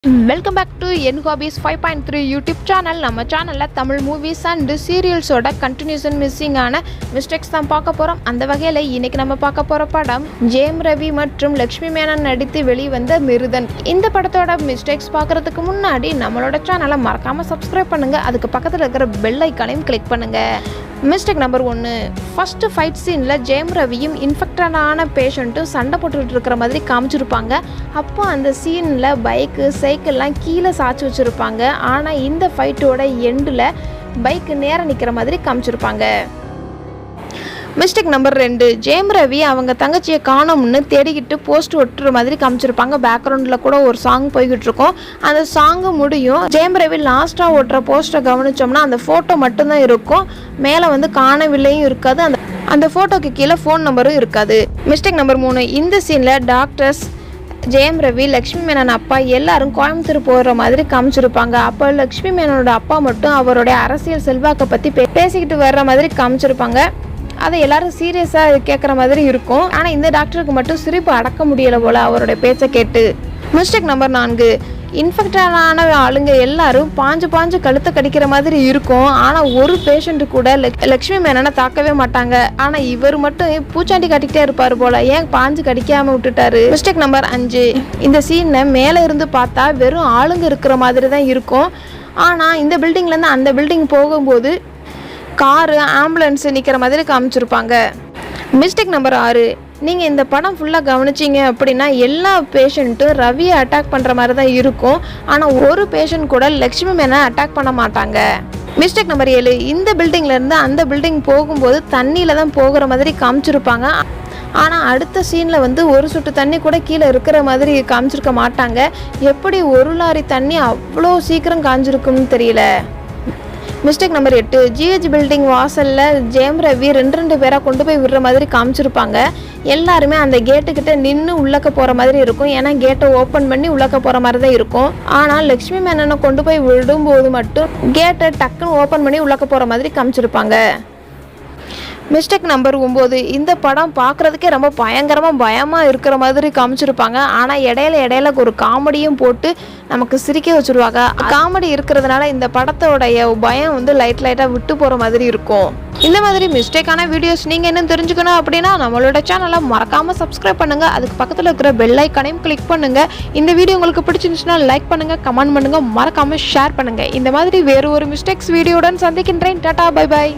Welcome back to என் hobbies 5.3 YouTube channel. நம்ம சேனலில் தமிழ் மூவிஸ் அண்ட் சீரியல்ஸோட கண்டினியூஷன் மிஸ்ஸிங்கான மிஸ்டேக்ஸ் தான் பார்க்க போகிறோம். அந்த வகையில் இன்றைக்கி நம்ம பார்க்க போகிற படம் ஜெயம் ரவி மற்றும் லக்ஷ்மி மேனன் நடித்து வெளிவந்த மிருதன். இந்த படத்தோட மிஸ்டேக்ஸ் பார்க்குறதுக்கு முன்னாடி நம்மளோட சேனலை மறக்காமல் சப்ஸ்கிரைப் பண்ணுங்கள். அதுக்கு பக்கத்தில் இருக்கிற பெல் ஐக்கானையும் கிளிக் பண்ணுங்கள். மிஸ்டேக் நம்பர் 1, ஃபஸ்ட்டு ஃபைட் சீனில் ஜெயம் ரவியும் இன்ஃபெக்டடான பேஷண்ட்டும் சண்டை போட்டுக்கிட்டு இருக்கிற மாதிரி காமிச்சிருப்பாங்க. அப்போ அந்த சீனில் பைக்கு சைக்கிள்லாம் கீழே சாய்ச்சி வச்சுருப்பாங்க. ஆனால் இந்த ஃபைட்டோட எண்டில் பைக்கு நேராக நிற்கிற மாதிரி காமிச்சிருப்பாங்க. மிஸ்டேக் நம்பர் 2, ஜெயம் ரவி அவங்க தங்கச்சியை காணோம்னு தேடிக்கிட்டு போஸ்ட் ஒட்டுற மாதிரி காமிச்சிருப்பாங்க. பேக்ரவுண்டில் கூட ஒரு சாங் போய்கிட்டு இருக்கும். அந்த சாங்கு முடியும். ஜெயம் ரவி லாஸ்ட்டாக ஓட்டுற போஸ்ட்டை கவனித்தோம்னா அந்த ஃபோட்டோ மட்டும்தான் இருக்கும். மேலே காணவில்லையும் இருக்காது. அந்த ஃபோட்டோக்கு கீழே ஃபோன் நம்பரும் இருக்காது. மிஸ்டேக் நம்பர் 3, இந்த சீனில் டாக்டர்ஸ் ஜெயம் ரவி லக்ஷ்மி மேனன் அப்பா எல்லாரும் கோயம்புத்தூர் போகிற மாதிரி காமிச்சிருப்பாங்க. அப்போ லக்ஷ்மி மேனனோட அப்பா மட்டும் அவருடைய அரசியல் செல்வாக்கை பற்றி பேசிக்கிட்டு வர்ற மாதிரி காமிச்சிருப்பாங்க. அதை எல்லாரும் சீரியஸாக கேட்குற மாதிரி இருக்கும். ஆனால் இந்த டாக்டருக்கு மட்டும் சிரிப்பு அடக்க முடியலை போல் அவருடைய பேச்சை கேட்டு. மிஸ்டேக் நம்பர் 4, இன்ஃபெக்டான ஆளுங்க எல்லாரும் பாஞ்சு கழுத்தை கடிக்கிற மாதிரி இருக்கும். ஆனால் ஒரு பேஷண்ட்டு கூட லக்ஷ்மி மேனனை தாக்கவே மாட்டாங்க. ஆனால் இவர் மட்டும் பூச்சாண்டி காட்டிக்கிட்டே இருப்பார் போல். ஏன் பாஞ்சு கடிக்காமல் விட்டுட்டாரு? மிஸ்டேக் நம்பர் 5, இந்த சீனை மேலே இருந்து பார்த்தா வெறும் ஆளுங்க இருக்கிற மாதிரி தான் இருக்கும். ஆனால் இந்த பில்டிங்லேருந்து அந்த பில்டிங் போகும்போது காரு ஆம்புலன்ஸு நிற்கிற மாதிரி காமிச்சிருப்பாங்க. மிஸ்டேக் நம்பர் 6, நீங்கள் இந்த படம் ஃபுல்லாக கவனிச்சிங்க அப்படின்னா எல்லா பேஷண்ட்டும் ரவியை அட்டாக் பண்ணுற மாதிரி தான் இருக்கும். ஆனால் ஒரு பேஷண்ட் கூட லக்ஷ்மி மேனனை அட்டாக் பண்ண மாட்டாங்க. மிஸ்டேக் நம்பர் 7, இந்த பில்டிங்லேருந்து அந்த பில்டிங் போகும்போது தண்ணியில் தான் போகிற மாதிரி காமிச்சிருப்பாங்க. ஆனால் அடுத்த சீனில் ஒரு சொட்டு தண்ணி கூட கீழே இருக்கிற மாதிரி காமிச்சிருக்க மாட்டாங்க. எப்படி ஒரு லாரி தண்ணி அவ்வளோ சீக்கிரம் காஞ்சிருக்கும்னு தெரியல. மிஸ்டேக் நம்பர் 8, ஜிஹெச் பில்டிங் வாசலில் ஜெயம் ரவி ரெண்டு பேராக கொண்டு போய் விடுற மாதிரி காமிச்சிருப்பாங்க. எல்லாருமே அந்த கேட்டுக்கிட்ட நின்று உள்ளக்க போகிற மாதிரி இருக்கும். ஏன்னா கேட்டை ஓப்பன் பண்ணி உள்ளக்க போகிற மாதிரி தான் இருக்கும். ஆனால் லக்ஷ்மி மேனனை கொண்டு போய் விடும்போது மட்டும் கேட்டை டக்குன்னு ஓப்பன் பண்ணி உள்ளக்க போகிற மாதிரி காமிச்சிருப்பாங்க. மிஸ்டேக் நம்பர் 9, இந்த படம் பார்க்குறதுக்கே ரொம்ப பயமாக இருக்கிற மாதிரி காமிச்சிருப்பாங்க. ஆனால் இடையில ஒரு காமெடியும் போட்டு நமக்கு சிரிக்க வச்சுருவாங்க. காமெடி இருக்கிறதுனால இந்த படத்தோடைய பயம் லைட்டாக விட்டு போகிற மாதிரி இருக்கும். இந்த மாதிரி மிஸ்டேக்கான வீடியோஸ் நீங்கள் என்ன தெரிஞ்சுக்கணும் அப்படின்னா நம்மளோட சேனலை மறக்காமல் சப்ஸ்கிரைப் பண்ணுங்கள். அதுக்கு பக்கத்தில் இருக்கிற பெல் ஐக்கானையும் கிளிக் பண்ணுங்கள். இந்த வீடியோ உங்களுக்கு பிடிச்சிருந்துச்சுன்னா லைக் பண்ணுங்கள், கமெண்ட் பண்ணுங்கள், மறக்காமல் ஷேர் பண்ணுங்கள். இந்த மாதிரி வேறு ஒரு மிஸ்டேக்ஸ் வீடியோவுடன் சந்திக்கின்றேன். Tata, bye bye.